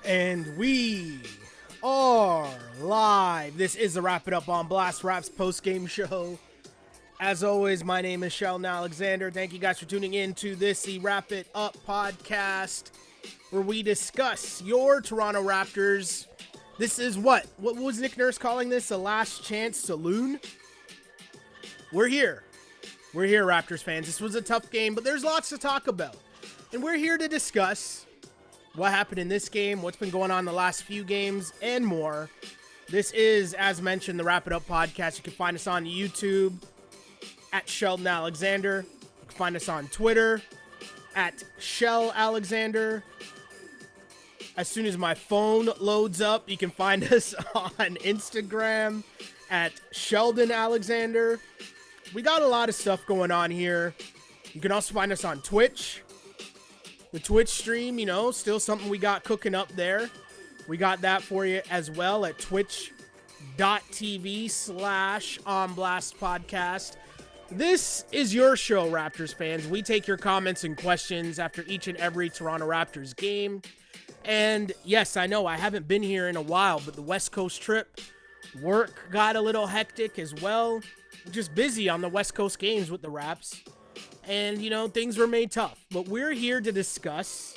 And we are live. This is the Wrap It Up on Blast Raps post-game show. As always, my name is Sheldon Alexander. Thank you guys for tuning in to this, the Wrap It Up podcast, where we discuss your Toronto Raptors. This is what was Nick Nurse calling this? A last chance saloon? We're here. We're here, Raptors fans. This was a tough game, but there's lots to talk about. And we're here to discuss what happened in this game, what's been going on the last few games, and more. This is, as mentioned, the Wrap It Up podcast. You can find us on YouTube at Sheldon Alexander. You can find us on Twitter at Shell Alexander. As soon as my phone loads up, you can find us on Instagram at Sheldon Alexander. We got a lot of stuff going on here. You can also find us on Twitch. The Twitch stream, still something we got cooking up there. We got that for you as well at twitch.tv/onblastpodcast. This is your show, Raptors fans. We take your comments and questions after each and every Toronto Raptors game. And yes, I know I haven't been here in a while, but the West Coast trip, work got a little hectic as well. Just busy on the West Coast games with the Raps. And, things were made tough. But we're here to discuss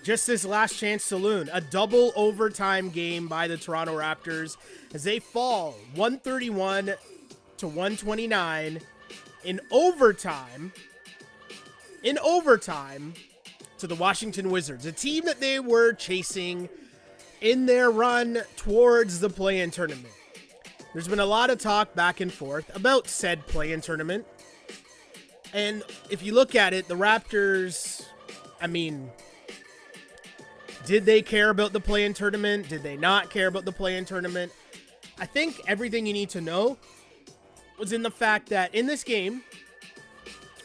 just this last chance saloon. A double overtime game by the Toronto Raptors as they fall 131 to 129 in overtime to the Washington Wizards, a team that they were chasing in their run towards the play-in tournament. There's been a lot of talk back and forth about said play-in tournament. And if you look at it, the Raptors, did they care about the play-in tournament? Did they not care about the play-in tournament? I think everything you need to know was in the fact that in this game,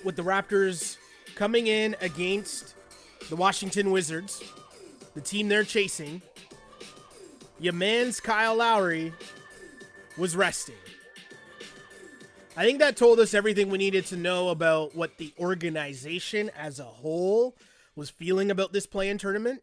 with the Raptors coming in against the Washington Wizards, the team they're chasing, your man's Kyle Lowry was resting. I think that told us everything we needed to know about what the organization as a whole was feeling about this play-in tournament.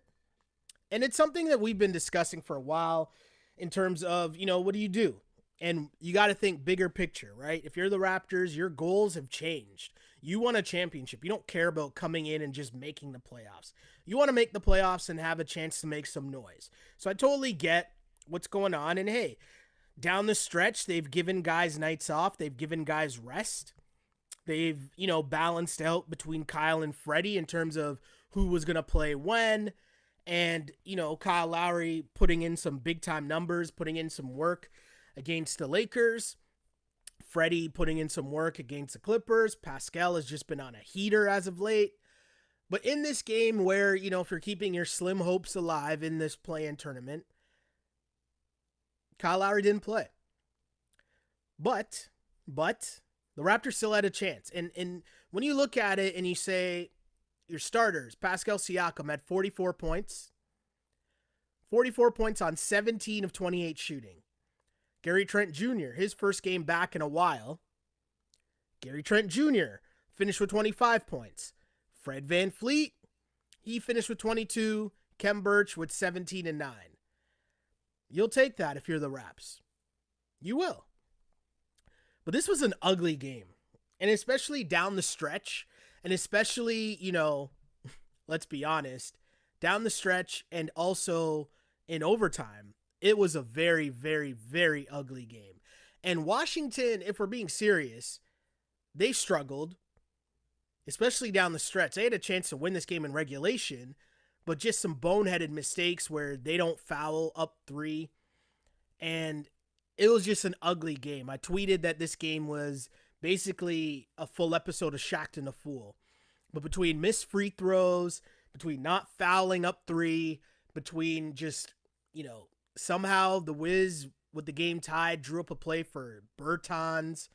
And it's something that we've been discussing for a while in terms of, what do you do? And you got to think bigger picture, right? If you're the Raptors, your goals have changed. You want a championship. You don't care about coming in and just making the playoffs. You want to make the playoffs and have a chance to make some noise. So I totally get what's going on. And hey, down the stretch, they've given guys nights off. They've given guys rest. They've, balanced out between Kyle and Freddie in terms of who was going to play when. And, Kyle Lowry putting in some big-time numbers, putting in some work against the Lakers. Freddie putting in some work against the Clippers. Pascal has just been on a heater as of late. But in this game where, if you're keeping your slim hopes alive in this play-in tournament, Kyle Lowry didn't play. But the Raptors still had a chance. And when you look at it and you say your starters, Pascal Siakam had 44 points. 44 points on 17 of 28 shooting. Gary Trent Jr., his first game back in a while. Gary Trent Jr. finished with 25 points. Fred VanVleet, he finished with 22. Kem Birch with 17 and 9. You'll take that if you're the Raps. You will. But this was an ugly game. And especially down the stretch. And especially, let's be honest, down the stretch and also in overtime. It was a very, very, very ugly game. And Washington, if we're being serious, they struggled. Especially down the stretch. They had a chance to win this game in regulation. But just some boneheaded mistakes where they don't foul up 3. And it was just an ugly game. I tweeted that this game was basically a full episode of Shaqtin' a Fool. But between missed free throws, between not fouling up 3, between just, somehow the Wiz with the game tied drew up a play for Bertans.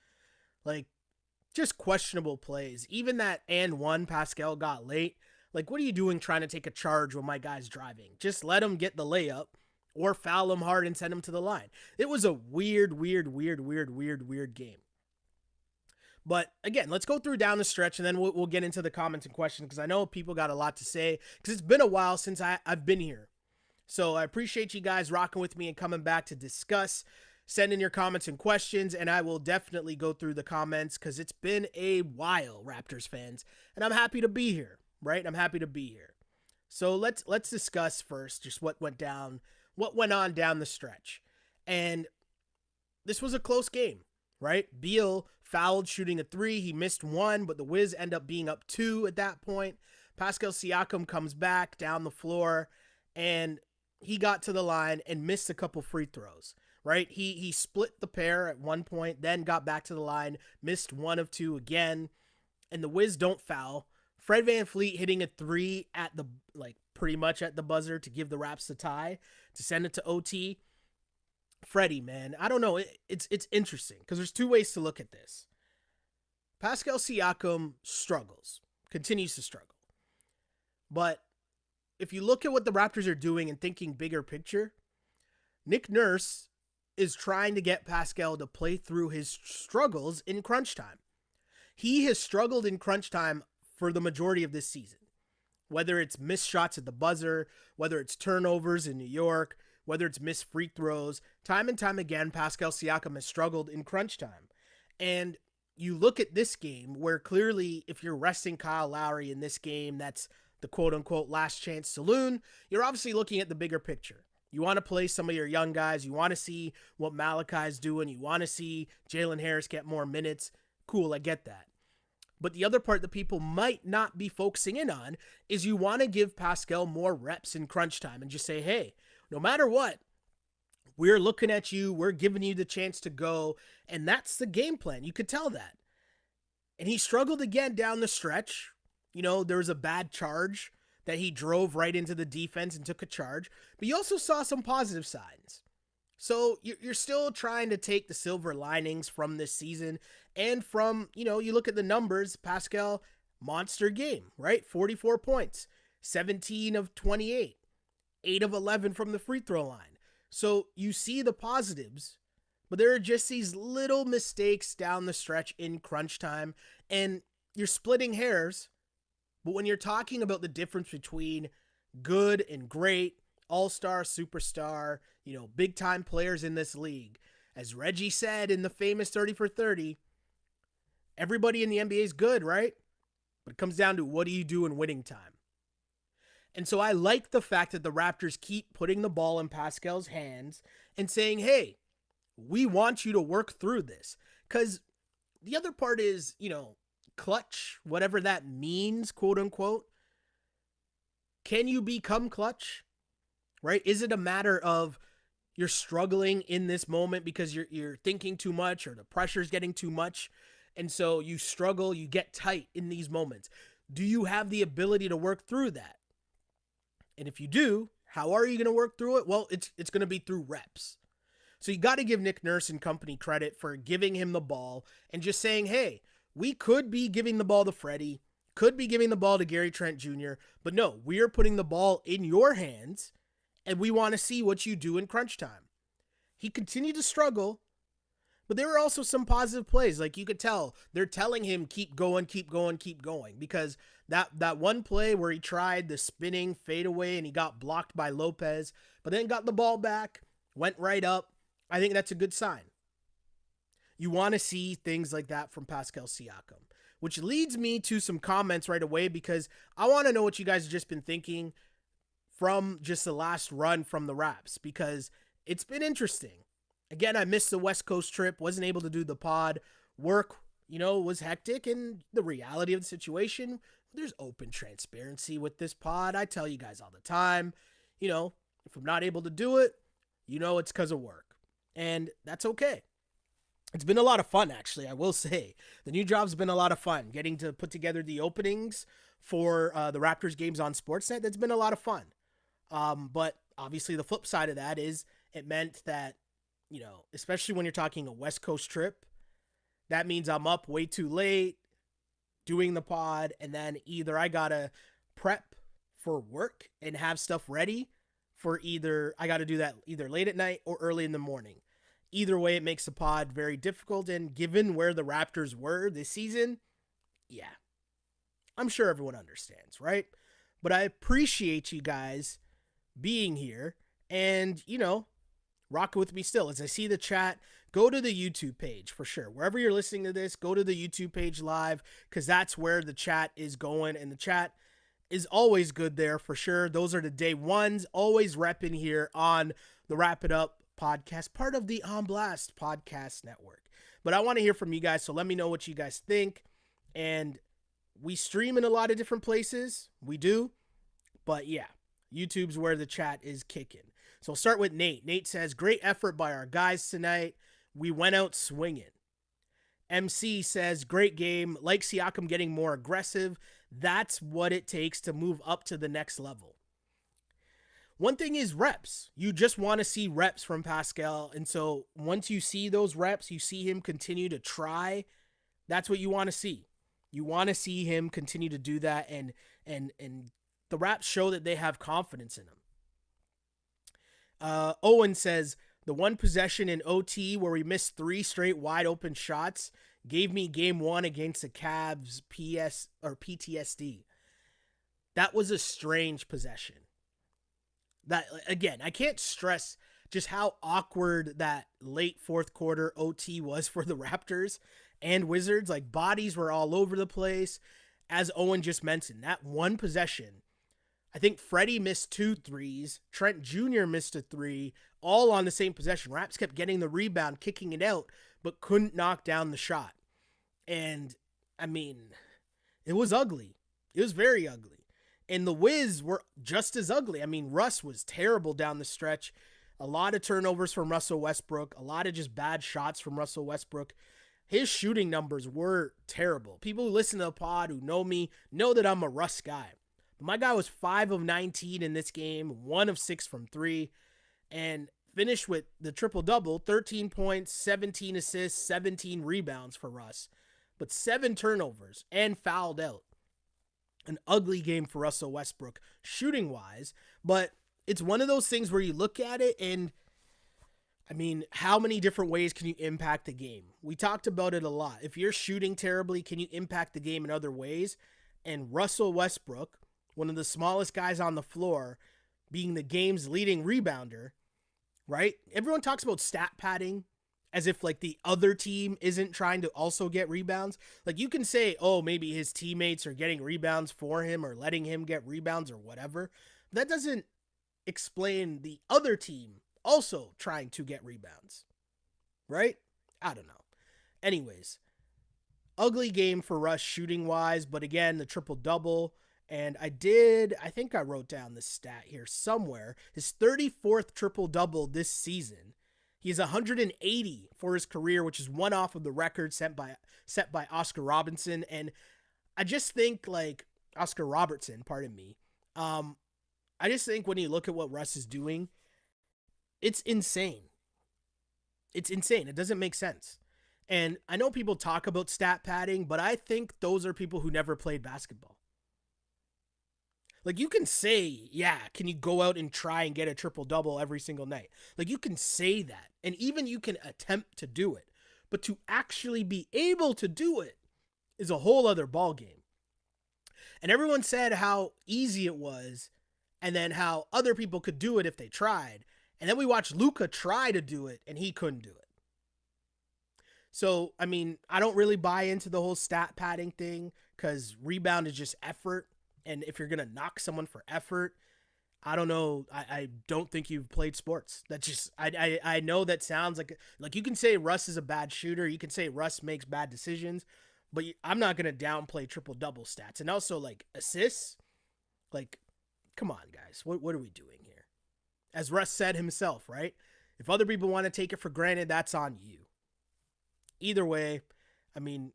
Just questionable plays. Even that and one Pascal got late. What are you doing trying to take a charge when my guy's driving? Just let him get the layup or foul him hard and send him to the line. It was a weird game. But again, let's go through down the stretch and then we'll get into the comments and questions because I know people got a lot to say because it's been a while since I've been here. So I appreciate you guys rocking with me and coming back to discuss. Send in your comments and questions, and I will definitely go through the comments because it's been a while, Raptors fans, and I'm happy to be here, right? I'm happy to be here. So let's discuss first just what went on down the stretch. And this was a close game, right? Beal fouled shooting a 3. He missed 1, but the Wiz end up being up 2 at that point. Pascal Siakam comes back down the floor, and he got to the line and missed a couple free throws, right? He split the pair at one point, then got back to the line, missed 1 of 2 again, and the Wiz don't foul. Fred VanVleet hitting a 3 at the, pretty much at the buzzer to give the Raps the tie, to send it to OT. Freddie, man, I don't know. It's interesting because there's 2 ways to look at this. Pascal Siakam continues to struggle. But if you look at what the Raptors are doing and thinking bigger picture, Nick Nurse is trying to get Pascal to play through his struggles in crunch time. He has struggled in crunch time for the majority of this season, whether it's missed shots at the buzzer, whether it's turnovers in New York, whether it's missed free throws. Time and time again, Pascal Siakam has struggled in crunch time. And you look at this game where clearly if you're resting Kyle Lowry in this game, that's the quote-unquote last chance saloon, you're obviously looking at the bigger picture. You want to play some of your young guys. You want to see what Malachi's doing. You want to see Jalen Harris get more minutes. Cool, I get that. But the other part that people might not be focusing in on is you want to give Pascal more reps in crunch time and just say, hey, no matter what, we're looking at you. We're giving you the chance to go. And that's the game plan. You could tell that. And he struggled again down the stretch. You know, there was a bad charge that he drove right into the defense and took a charge. But you also saw some positive signs. So you're still trying to take the silver linings from this season. And from, you look at the numbers, Pascal, monster game, right? 44 points, 17 of 28, 8 of 11 from the free throw line. So you see the positives, but there are just these little mistakes down the stretch in crunch time. And you're splitting hairs. But when you're talking about the difference between good and great, all-star, superstar, big-time players in this league, as Reggie said in the famous 30 for 30, everybody in the NBA is good, right? But it comes down to what do you do in winning time? And so I like the fact that the Raptors keep putting the ball in Pascal's hands and saying, hey, we want you to work through this. Because the other part is, clutch, whatever that means, quote unquote. Can you become clutch? Right? Is it a matter of you're struggling in this moment because you're thinking too much or the pressure's getting too much, and so you struggle, you get tight in these moments? Do you have the ability to work through that? And if you do, how are you going to work through it? Well, it's going to be through reps. So you got to give Nick Nurse and company credit for giving him the ball and just saying, hey, we could be giving the ball to Freddie, could be giving the ball to Gary Trent Jr., but no, we are putting the ball in your hands, and we want to see what you do in crunch time. He continued to struggle, but there were also some positive plays. Like you could tell, they're telling him, keep going, keep going, keep going, because that one play where he tried the spinning fadeaway and he got blocked by Lopez, but then got the ball back, went right up. I think that's a good sign. You want to see things like that from Pascal Siakam, which leads me to some comments right away because I want to know what you guys have just been thinking from just the last run from the Raps because it's been interesting. Again, I missed the West Coast trip, wasn't able to do the pod. Work, was hectic, and the reality of the situation, there's open transparency with this pod. I tell you guys all the time, if I'm not able to do it, it's because of work. And that's okay. It's been a lot of fun, actually, I will say. The new job's been a lot of fun. Getting to put together the openings for the Raptors games on Sportsnet, that's been a lot of fun. But obviously the flip side of that is it meant that, especially when you're talking a West Coast trip, that means I'm up way too late doing the pod, and then either I got to prep for work and have stuff ready for I got to do that either late at night or early in the morning. Either way, it makes the pod very difficult. And given where the Raptors were this season, yeah, I'm sure everyone understands, right? But I appreciate you guys being here and, rocking with me still. As I see the chat, go to the YouTube page for sure. Wherever you're listening to this, go to the YouTube page live because that's where the chat is going. And the chat is always good there for sure. Those are the day ones, always repping here on the Wrap It Up podcast, part of the On Blast podcast network. But I want to hear from you guys, so let me know what you guys think. And we stream in a lot of different places. We do. But yeah, YouTube's where the chat is kicking. So I'll start with Nate. Nate says, great effort by our guys tonight. We went out swinging. MC says, great game. Like Siakam getting more aggressive. That's what it takes to move up to the next level. One thing is reps. You just want to see reps from Pascal. And so once you see those reps, you see him continue to try. That's what you want to see. You want to see him continue to do that. And the Raps show that they have confidence in him. Owen says, the one possession in OT where we missed 3 straight wide open shots gave me game 1 against the Cavs PTSD. That was a strange possession. That, again, I can't stress just how awkward that late fourth quarter OT was for the Raptors and Wizards. Like, bodies were all over the place. As Owen just mentioned, that one possession, I think Freddie missed 2 threes. Trent Jr. missed a 3, all on the same possession. Raps kept getting the rebound, kicking it out, but couldn't knock down the shot. And, I mean, it was ugly. It was very ugly. And the Wiz were just as ugly. I mean, Russ was terrible down the stretch. A lot of turnovers from Russell Westbrook. A lot of just bad shots from Russell Westbrook. His shooting numbers were terrible. People who listen to the pod, who know me, know that I'm a Russ guy. But my guy was 5 of 19 in this game, 1 of 6 from 3, and finished with the triple-double, 13 points, 17 assists, 17 rebounds for Russ, but 7 turnovers and fouled out. An ugly game for Russell Westbrook shooting-wise, but it's one of those things where you look at it and, I mean, how many different ways can you impact the game? We talked about it a lot. If you're shooting terribly, can you impact the game in other ways? And Russell Westbrook, one of the smallest guys on the floor, being the game's leading rebounder, right? Everyone talks about stat padding as if like the other team isn't trying to also get rebounds. Like you can say, oh, maybe his teammates are getting rebounds for him or letting him get rebounds or whatever. That doesn't explain the other team also trying to get rebounds, right? I don't know. Anyways, ugly game for Russ shooting wise, but again, the triple-double. And I think I wrote down this stat here somewhere. His 34th triple-double this season. He's 180 for his career, which is one off of the record set by Oscar Robertson. And I just think, like, Oscar Robertson, pardon me. I just think when you look at what Russ is doing, it's insane. It's insane. It doesn't make sense. And I know people talk about stat padding, but I think those are people who never played basketball. Like, you can say, yeah, can you go out and try and get a triple-double every single night? Like, you can say that, and even you can attempt to do it. But to actually be able to do it is a whole other ballgame. And everyone said how easy it was, and then how other people could do it if they tried. And then we watched Luka try to do it, and he couldn't do it. So, I mean, I don't really buy into the whole stat padding thing, because rebound is just effort. And if you're going to knock someone for effort, I don't know. I don't think you've played sports. That's just, I know that sounds like you can say Russ is a bad shooter. You can say Russ makes bad decisions, but I'm not going to downplay triple-double stats. And also, like, assists, like, come on, guys. What are we doing here? As Russ said himself, right? If other people want to take it for granted, that's on you. Either way, I mean,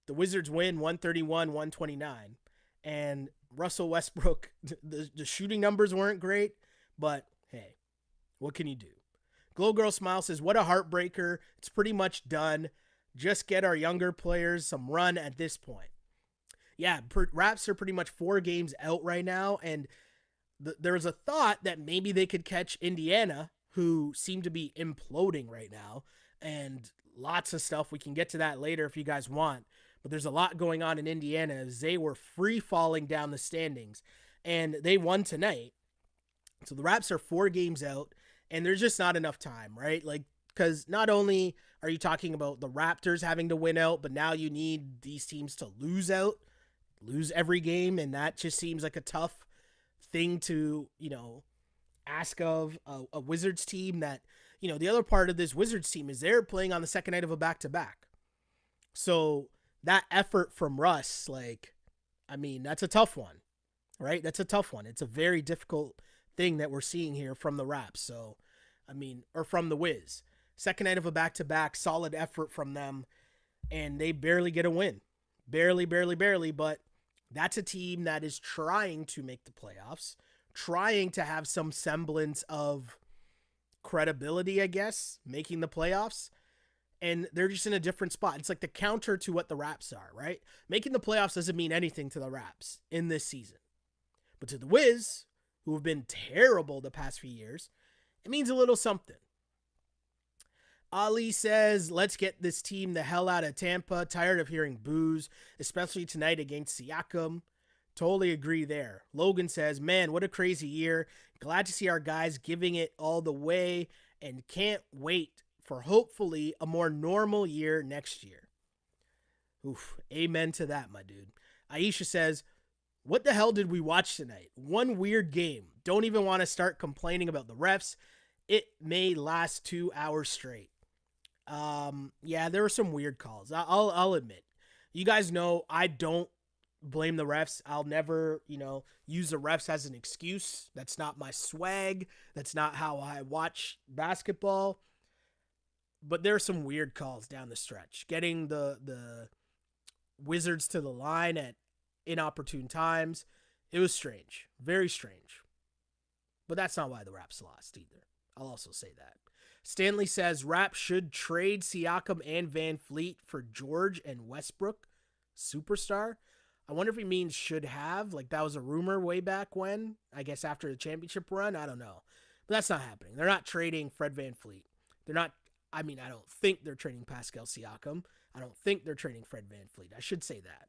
the Wizards win 131-129. And Russell Westbrook, the shooting numbers weren't great, but hey, what can you do? Glow Girl Smile says, what a heartbreaker. It's pretty much done. Just get our younger players some run at this point. Yeah, Raps are pretty much 4 games out right now, and there was a thought that maybe they could catch Indiana who seem to be imploding right now, and lots of stuff. We can get to that later if you guys want. But there's a lot going on in Indiana as they were free falling down the standings, and they won tonight. So the Raps are 4 games out, and there's just not enough time, right? Like, because not only are you talking about the Raptors having to win out, but now you need these teams to lose out, lose every game, and that just seems like a tough thing to, ask of a Wizards team that, the other part of this Wizards team is they're playing on the second night of a back-to-back. So that effort from Russ, that's a tough one, right? That's a tough one. It's a very difficult thing that we're seeing here from the Raps. So, or from the Wiz. Second night of a back-to-back, solid effort from them, and they barely get a win. Barely, but that's a team that is trying to make the playoffs, trying to have some semblance of credibility, I guess, making the playoffs, and they're just in a different spot. It's like the counter to what the Raps are, right? Making the playoffs doesn't mean anything to the Raps in this season. But to the Wiz, who have been terrible the past few years, it means a little something. Ali says, let's get this team the hell out of Tampa. Tired of hearing boos, especially tonight against Siakam. Totally agree there. Logan says, man, what a crazy year. Glad to see our guys giving it all the way and can't wait for hopefully a more normal year next year. Oof, amen to that, my dude. Aisha says, what the hell did we watch tonight? One weird game. Don't even want to start complaining about the refs. It may last 2 hours straight. Yeah, there were some weird calls. I'll admit. You guys know I don't blame the refs. I'll never, use the refs as an excuse. That's not my swag. That's not how I watch basketball. But there are some weird calls down the stretch. Getting the Wizards to the line at inopportune times. It was strange. Very strange. But that's not why the Raps lost either. I'll also say that. Stanley says Raps should trade Siakam and Van Fleet for George and Westbrook. Superstar. I wonder if he means should have. Like that was a rumor way back when. I guess after the championship run. I don't know. But that's not happening. They're not trading Fred Van Fleet. They're not. I don't think they're trading Pascal Siakam. I don't think they're trading Fred Van Fleet. I should say that.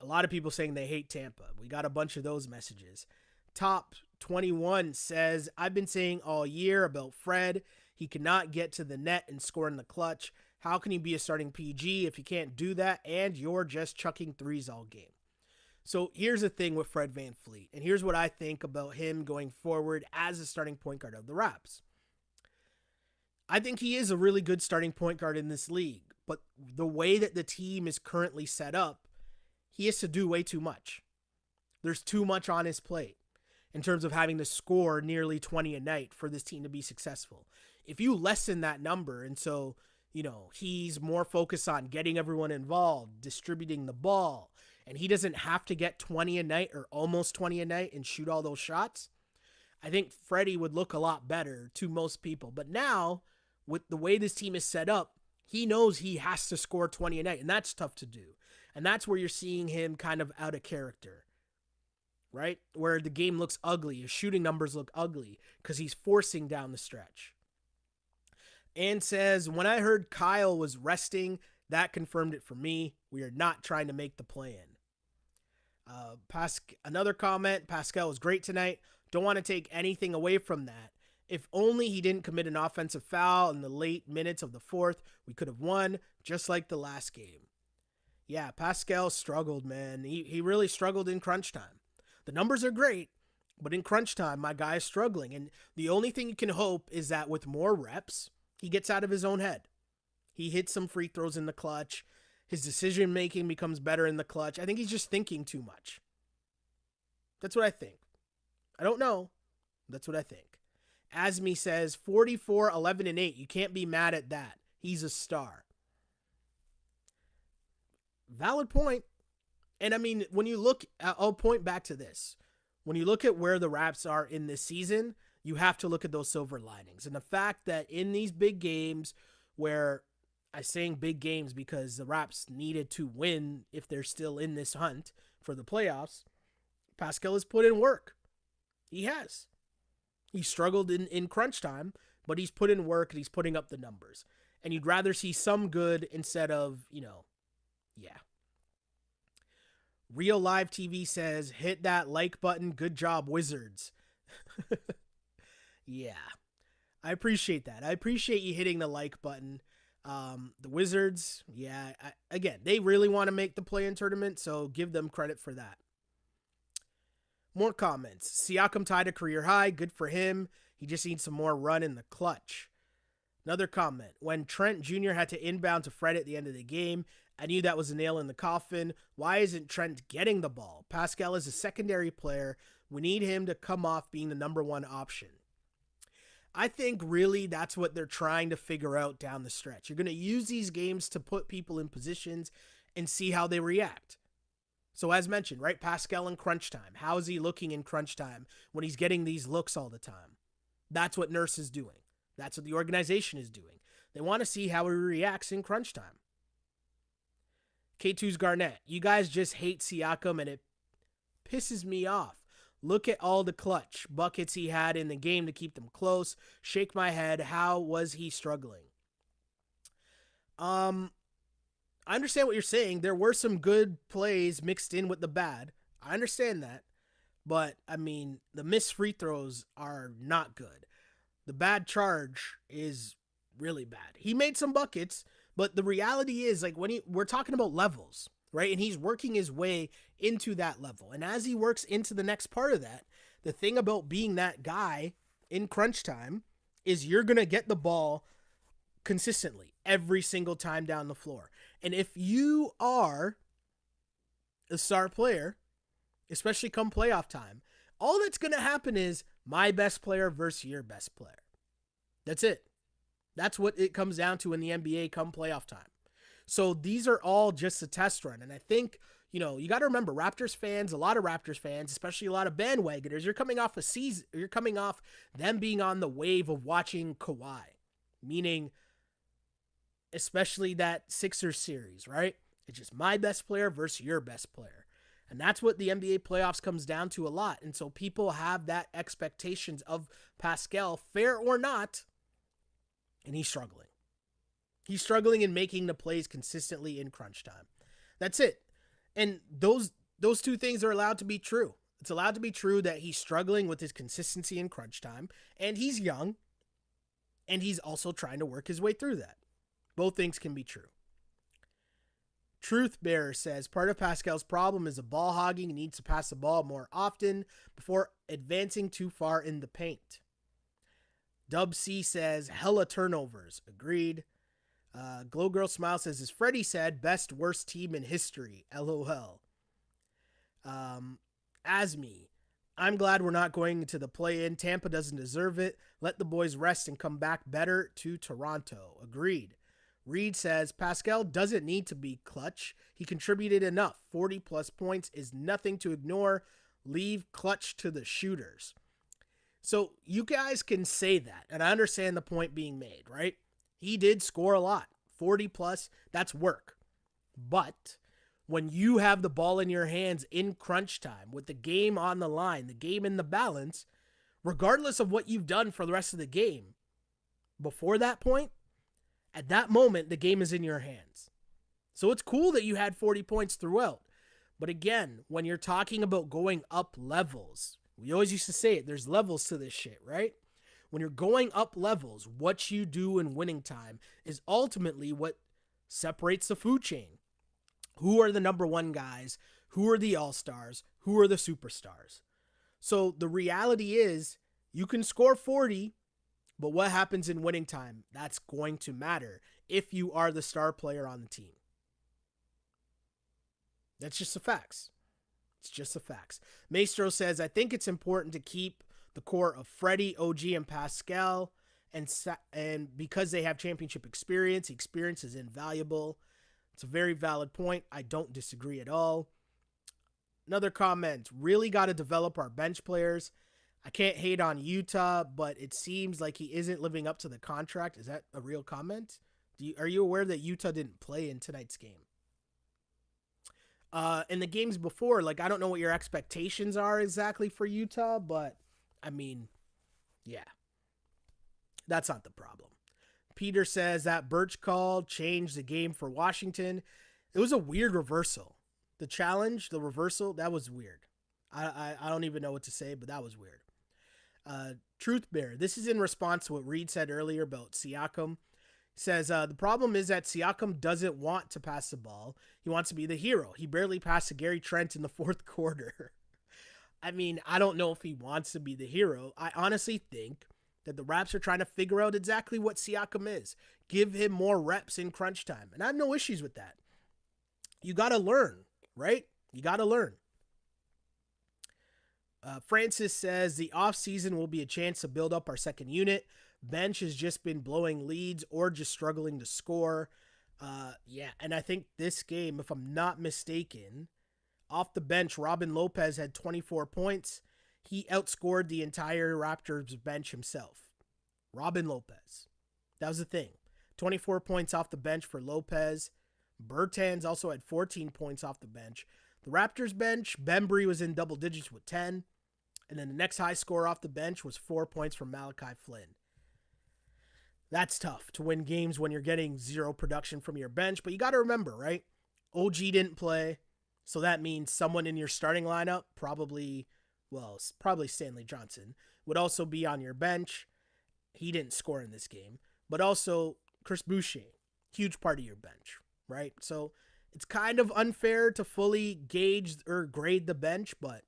A lot of people saying they hate Tampa. We got a bunch of those messages. Top 21 says, I've been saying all year about Fred. He cannot get to the net and score in the clutch. How can he be a starting PG if you can't do that and you're just chucking threes all game? So here's the thing with Fred Van Fleet, and here's what I think about him going forward as a starting point guard of the Raps. I think he is a really good starting point guard in this league, but the way that the team is currently set up, he has to do way too much. There's too much on his plate in terms of having to score nearly 20 a night for this team to be successful. If you lessen that number, and so, he's more focused on getting everyone involved, distributing the ball, and he doesn't have to get 20 a night or almost 20 a night and shoot all those shots, I think Freddie would look a lot better to most people. But now, with the way this team is set up, he knows he has to score 20 a night, and that's tough to do. And that's where you're seeing him kind of out of character, right? Where the game looks ugly, his shooting numbers look ugly because he's forcing down the stretch. And says, when I heard Kyle was resting, that confirmed it for me. We are not trying to make the play-in. Another comment, Pascal was great tonight. Don't want to take anything away from that. If only he didn't commit an offensive foul in the late minutes of the fourth, we could have won, just like the last game. Yeah, Pascal struggled, man. He really struggled in crunch time. The numbers are great, but in crunch time, my guy is struggling. And the only thing you can hope is that with more reps, he gets out of his own head. He hits some free throws in the clutch. His decision-making becomes better in the clutch. I think he's just thinking too much. That's what I think. I don't know. That's what I think. Asmi says, 44, 11, and 8. You can't be mad at that. He's a star. Valid point. And when you look, I'll point back to this. When you look at where the Raps are in this season, you have to look at those silver linings. And the fact that in these big games where I'm saying big games because the Raps needed to win if they're still in this hunt for the playoffs, Pascal has put in work. He has. He struggled in crunch time, but he's put in work and he's putting up the numbers. And you'd rather see some good instead of, yeah. Real Live TV says, hit that like button. Good job, Wizards. Yeah. I appreciate that. I appreciate you hitting the like button. The Wizards, yeah, again, they really want to make the play-in tournament, so give them credit for that. More comments. Siakam tied a career high. Good for him. He just needs some more run in the clutch. Another comment. When Trent Jr. had to inbound to Fred at the end of the game, I knew that was a nail in the coffin. Why isn't Trent getting the ball? Pascal is a secondary player. We need him to come off being the number one option. I think really that's what they're trying to figure out down the stretch. You're going to use these games to put people in positions and see how they react. So as mentioned, right, Pascal in crunch time. How is he looking in crunch time when he's getting these looks all the time? That's what Nurse is doing. That's what the organization is doing. They want to see how he reacts in crunch time. K2's Garnett. You guys just hate Siakam and it pisses me off. Look at all the clutch buckets he had in the game to keep them close. Shake my head. How was he struggling? I understand what you're saying. There were some good plays mixed in with the bad. I understand that. But, I mean, the missed free throws are not good. The bad charge is really bad. He made some buckets, but the reality is, like, we're talking about levels, right? And he's working his way into that level. And as he works into the next part of that, the thing about being that guy in crunch time is you're going to get the ball consistently every single time down the floor. And if you are a star player, especially come playoff time, all that's going to happen is my best player versus your best player. That's it. That's what it comes down to in the NBA come playoff time. So these are all just a test run. And I think, you got to remember, Raptors fans, a lot of Raptors fans, especially a lot of bandwagoners, you're coming off a season, you're coming off them being on the wave of watching Kawhi, meaning especially that Sixers series, right? It's just my best player versus your best player. And that's what the NBA playoffs comes down to a lot. And so people have that expectations of Pascal, fair or not, and he's struggling. He's struggling in making the plays consistently in crunch time. That's it. And those two things are allowed to be true. It's allowed to be true that he's struggling with his consistency in crunch time, and he's young, and he's also trying to work his way through that. Both things can be true. Truth Bearer says, part of Pascal's problem is a ball hogging. He needs to pass the ball more often before advancing too far in the paint. Dub C says, hella turnovers. Agreed. Glow Girl Smile says, as Freddie said, best worst team in history. LOL. Asmi, I'm glad we're not going to the play-in. Tampa doesn't deserve it. Let the boys rest and come back better to Toronto. Agreed. Reed says, Pascal doesn't need to be clutch. He contributed enough. 40-plus points is nothing to ignore. Leave clutch to the shooters. So you guys can say that, and I understand the point being made, right? He did score a lot. 40-plus, that's work. But when you have the ball in your hands in crunch time, with the game on the line, the game in the balance, regardless of what you've done for the rest of the game, before that point, at that moment, the game is in your hands. So it's cool that you had 40 points throughout. But again, when you're talking about going up levels, we always used to say it, there's levels to this shit, right? When you're going up levels, what you do in winning time is ultimately what separates the food chain. Who are the number one guys? Who are the all-stars? Who are the superstars? So the reality is you can score 40, but what happens in winning time? That's going to matter if you are the star player on the team. That's just the facts. It's just the facts. Maestro says, I think it's important to keep the core of Freddie, OG, and Pascal, and because they have championship experience, the experience is invaluable. It's a very valid point. I don't disagree at all. Another comment, really got to develop our bench players. I can't hate on Utah, but it seems like he isn't living up to the contract. Is that a real comment? Are you aware that Utah didn't play in tonight's game? In the games before, I don't know what your expectations are exactly for Utah, but, I mean, Yeah, that's not the problem. Peter says that Birch call changed the game for Washington. It was a weird reversal. The challenge, the reversal, that was weird. I don't even know what to say, but that was weird. Truth Bear, this is in response to what Reed said earlier about Siakam. He says, the problem is that Siakam doesn't want to pass the ball. He wants to be the hero. He barely passed to Gary Trent in the fourth quarter. I mean, I don't know if he wants to be the hero. I honestly think that the Raps are trying to figure out exactly what Siakam is. Give him more reps in crunch time. And I have no issues with that. You got to learn, right? You got to learn. Francis says the offseason will be a chance to build up our second unit. Bench has just been blowing leads or just struggling to score. Yeah, and I think this game, if I'm not mistaken, off the bench, Robin Lopez had 24 points. He outscored the entire Raptors bench himself. Robin Lopez. That was the thing. 24 points off the bench for Lopez. Bertans also had 14 points off the bench. The Raptors bench, Bembry was in double digits with 10. And then the next high score off the bench was 4 points from Malachi Flynn. That's tough to win games when you're getting zero production from your bench. But you got to remember, right? OG didn't play. So that means someone in your starting lineup, probably Stanley Johnson, would also be on your bench. He didn't score in this game. But also Chris Boucher, huge part of your bench, right? So it's kind of unfair to fully gauge or grade the bench, but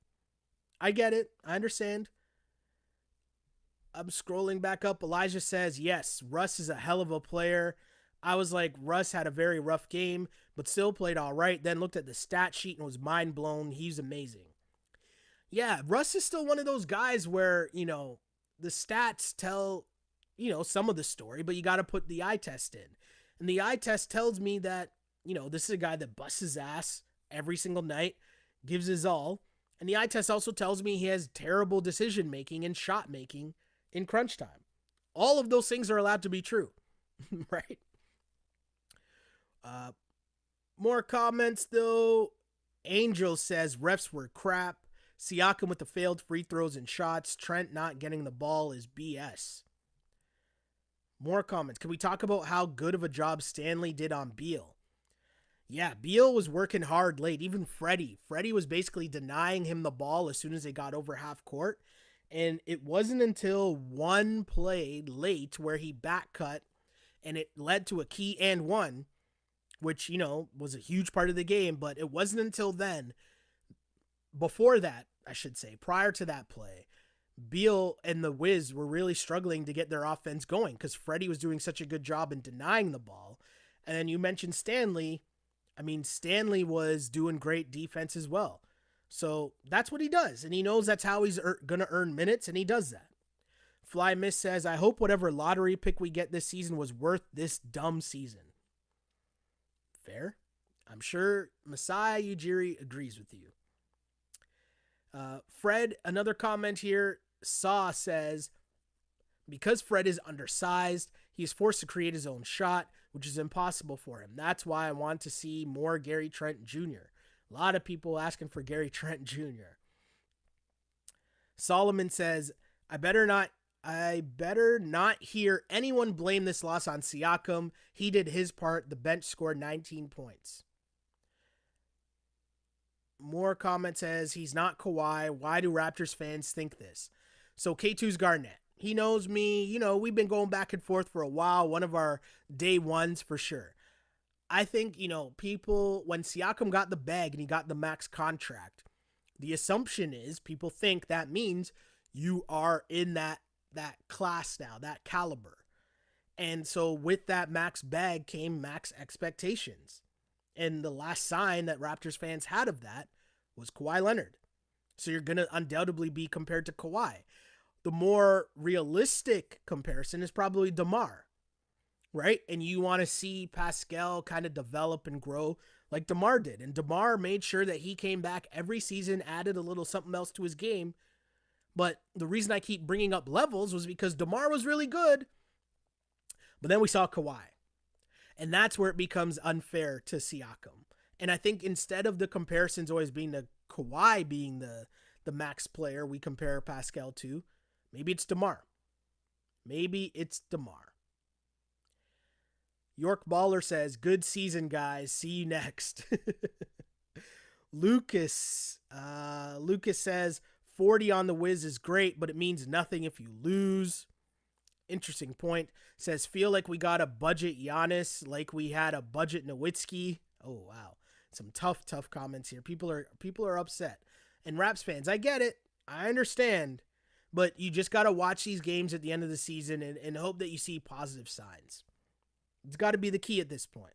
I get it. I understand. I'm scrolling back up. Elijah says, yes, Russ is a hell of a player. I was like, Russ had a very rough game, but still played all right. Then looked at the stat sheet and was mind blown. He's amazing. Yeah, Russ is still one of those guys where, the stats tell, some of the story, but you got to put the eye test in. And the eye test tells me that, this is a guy that busts his ass every single night, gives his all. And the eye test also tells me he has terrible decision making and shot making in crunch time. All of those things are allowed to be true, right? More comments though. Angel says refs were crap. Siakam with the failed free throws and shots. Trent not getting the ball is BS. More comments. Can we talk about how good of a job Stanley did on Beal? Yeah, Beal was working hard late. Even Freddie was basically denying him the ball as soon as they got over half court. And it wasn't until one play late where he back cut and it led to a key and one, which, was a huge part of the game. But it wasn't until then, before that, I should say, prior to that play, Beal and the Wiz were really struggling to get their offense going because Freddie was doing such a good job in denying the ball. And then you mentioned Stanley. I mean, Stanley was doing great defense as well. So that's what he does. And he knows that's how he's going to earn minutes, and he does that. Fly Miss says, I hope whatever lottery pick we get this season was worth this dumb season. Fair. I'm sure Masai Ujiri agrees with you. Fred, another comment here. Saw says, because Fred is undersized, he is forced to create his own shot, which is impossible for him. That's why I want to see more Gary Trent Jr. A lot of people asking for Gary Trent Jr. Solomon says, I better not hear anyone blame this loss on Siakam. He did his part. The bench scored 19 points. More comment says, he's not Kawhi. Why do Raptors fans think this? So K2's Garnett. He knows me. We've been going back and forth for a while. One of our day ones for sure. I think, people, when Siakam got the bag and he got the max contract, the assumption is people think that means you are in that class now, that caliber. And so with that max bag came max expectations. And the last sign that Raptors fans had of that was Kawhi Leonard. So you're going to undoubtedly be compared to Kawhi. The more realistic comparison is probably DeMar, right? And you want to see Pascal kind of develop and grow like DeMar did. And DeMar made sure that he came back every season, added a little something else to his game. But the reason I keep bringing up levels was because DeMar was really good. But then we saw Kawhi. And that's where it becomes unfair to Siakam. And I think instead of the comparisons always being the Kawhi being the max player we compare Pascal to, maybe it's DeMar. Maybe it's DeMar. York Baller says, good season, guys. See you next. Lucas says, 40 on the Wiz is great, but it means nothing if you lose. Interesting point. Says, feel like we got a budget Giannis, like we had a budget Nowitzki. Oh, wow. Some tough comments here. People are upset. And Raps fans, I get it. I understand. But you just got to watch these games at the end of the season and hope that you see positive signs. It's got to be the key at this point.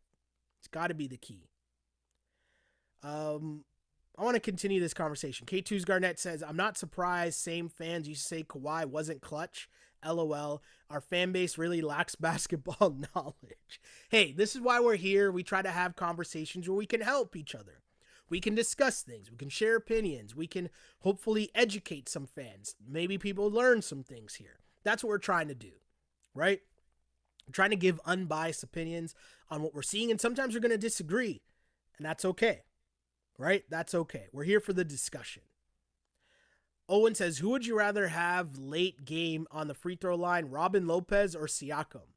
It's got to be the key. I want to continue this conversation. K2's Garnett says, I'm not surprised same fans used to say Kawhi wasn't clutch. LOL. Our fan base really lacks basketball knowledge. Hey, this is why we're here. We try to have conversations where we can help each other. We can discuss things. We can share opinions. We can hopefully educate some fans. Maybe people learn some things here. That's what we're trying to do, right? We're trying to give unbiased opinions on what we're seeing, and sometimes we're going to disagree, and that's okay, right? That's okay. We're here for the discussion. Owen says, who would you rather have late game on the free throw line, Robin Lopez or Siakam?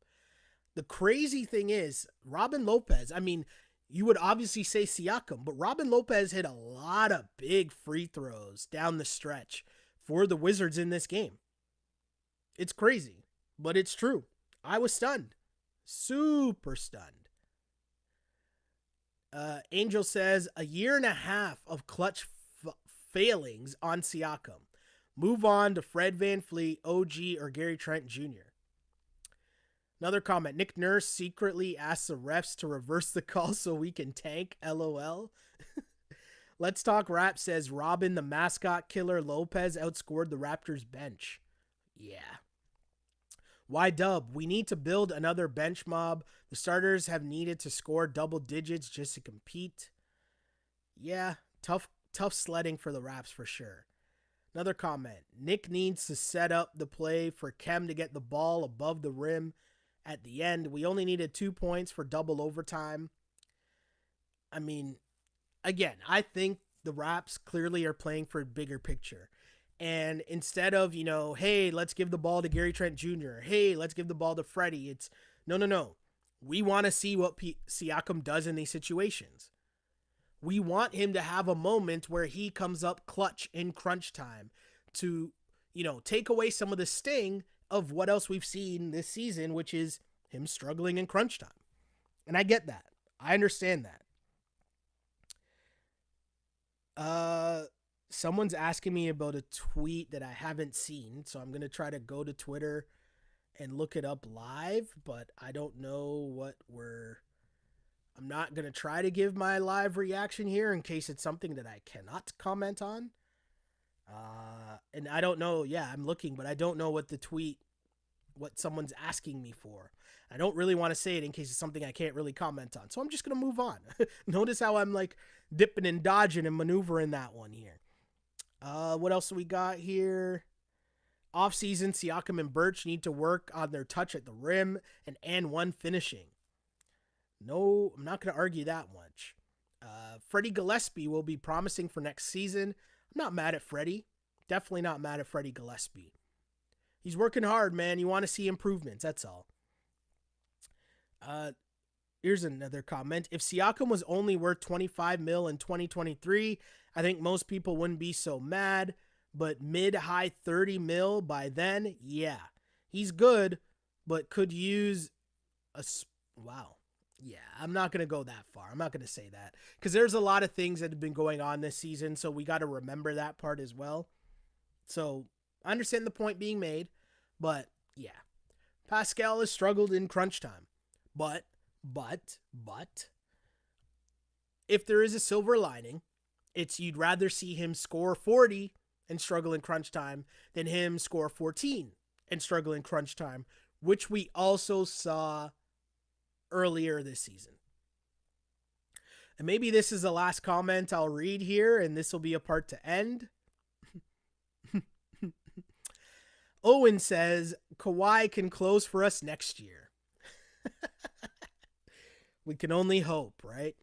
The crazy thing is, Robin Lopez, I mean, you would obviously say Siakam, but Robin Lopez hit a lot of big free throws down the stretch for the Wizards in this game. It's crazy, but it's true. I was stunned. Super stunned. Angel says, a year and a half of clutch failings on Siakam. Move on to Fred VanVleet, OG, or Gary Trent Jr. Another comment. Nick Nurse secretly asks the refs to reverse the call so we can tank. LOL. Let's Talk Rap says Robin, the mascot killer Lopez, outscored the Raptors bench. Yeah. Y-Dub, we need to build another bench mob. The starters have needed to score double digits just to compete. Yeah, tough sledding for the Raps for sure. Another comment. Nick needs to set up the play for Kem to get the ball above the rim at the end. We only needed 2 points for double overtime. I mean, again, I think the Raps clearly are playing for a bigger picture. And instead of, hey, let's give the ball to Gary Trent Jr., hey, let's give the ball to Freddie, it's no. We want to see what Siakam does in these situations. We want him to have a moment where he comes up clutch in crunch time to, take away some of the sting of what else we've seen this season, which is him struggling in crunch time. And I get that. I understand that. Someone's asking me about a tweet that I haven't seen, so I'm going to try to go to Twitter and look it up live, but I don't know I'm not going to try to give my live reaction here in case it's something that I cannot comment on. And I don't know, I'm looking, but I don't know what someone's asking me for. I don't really want to say it in case it's something I can't really comment on, so I'm just going to move on. Notice how I'm like dipping and dodging and maneuvering that one here. What else do we got here? Off-season, Siakam and Birch need to work on their touch at the rim and one finishing. No, I'm not going to argue that much. Freddie Gillespie will be promising for next season. I'm not mad at Freddie. Definitely not mad at Freddie Gillespie. He's working hard, man. You want to see improvements, that's all. Here's another comment. If Siakam was only worth $25 million in 2023, I think most people wouldn't be so mad, but mid-high $30 million by then, yeah. He's good, but could use wow. Yeah, I'm not going to go that far. I'm not going to say that because there's a lot of things that have been going on this season, so we got to remember that part as well. So I understand the point being made, but yeah. Pascal has struggled in crunch time, but if there is a silver lining, it's you'd rather see him score 40 and struggle in crunch time than him score 14 and struggle in crunch time, which we also saw earlier this season. And maybe this is the last comment I'll read here, and this will be a part to end. Owen says, Kawhi can close for us next year. We can only hope, right?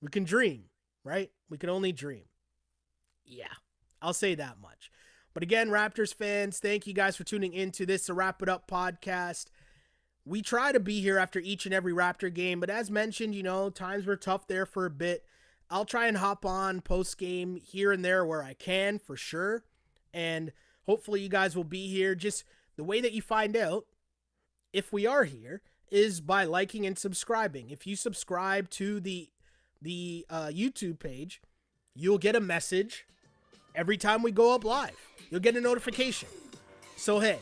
We can dream, right? We can only dream. Yeah, I'll say that much. But But again, Raptors fans, thank you guys for tuning into this To Wrap It Up podcast. We try to be here after each and every Raptor game, but as mentioned, times were tough there for a bit. I'll try and hop on post-game here and there where I can, for sure. And hopefully you guys will be here. Just the way that you find out if we are here is by liking and subscribing. If you subscribe to the YouTube page, you'll get a message every time we go up live. You'll get a notification. So, hey,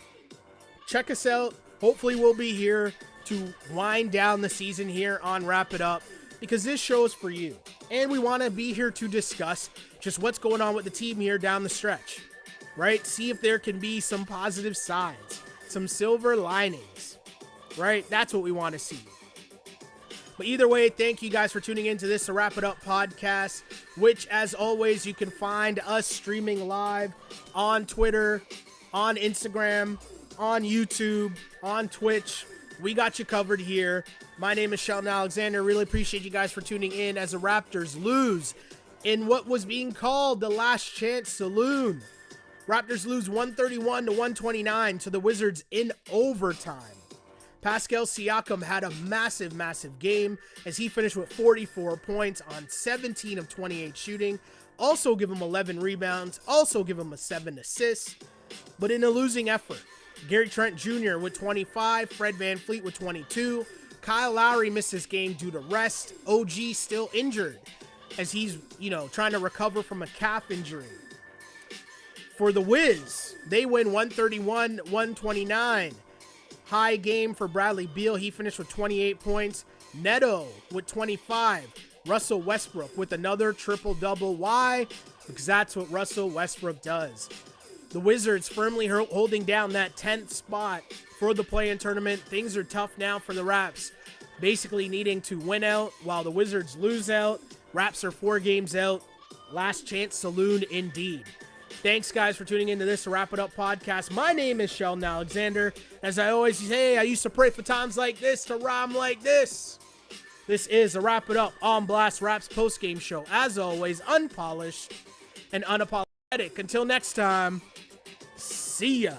check us out. Hopefully we'll be here to wind down the season here on Wrap It Up, because this show is for you. And we want to be here to discuss just what's going on with the team here down the stretch, right? See if there can be some positive signs, some silver linings, right? That's what we want to see. But either way, thank you guys for tuning into this To Wrap It Up podcast, which, as always, you can find us streaming live on Twitter, on Instagram, on YouTube, on Twitch. We got you covered here. My name is Sheldon Alexander. Really appreciate you guys for tuning in as the Raptors lose in what was being called the last chance saloon. Raptors lose 131-129 to the Wizards in overtime. Pascal Siakam had a massive, massive game as he finished with 44 points on 17 of 28 shooting. Also give him 11 rebounds. Also give him 7 assists. But in a losing effort, Gary Trent Jr. with 25, Fred VanVleet with 22. Kyle Lowry missed this game due to rest. OG still injured as he's, trying to recover from a calf injury. For the Wiz, they win 131-129. High game for Bradley Beal. He finished with 28 points. Neto with 25. Russell Westbrook with another triple-double. Why? Because that's what Russell Westbrook does. The Wizards firmly holding down that 10th spot for the play-in tournament. Things are tough now for the Raps, basically needing to win out while the Wizards lose out. Raps are 4 games out. Last chance saloon indeed. Thanks, guys, for tuning into this To Wrap It Up podcast. My name is Sheldon Alexander. As I always say, I used to pray for times like this to rhyme like this. This is a Wrap It Up on Blast Raps postgame show. As always, unpolished and unapologetic. Until next time, see ya.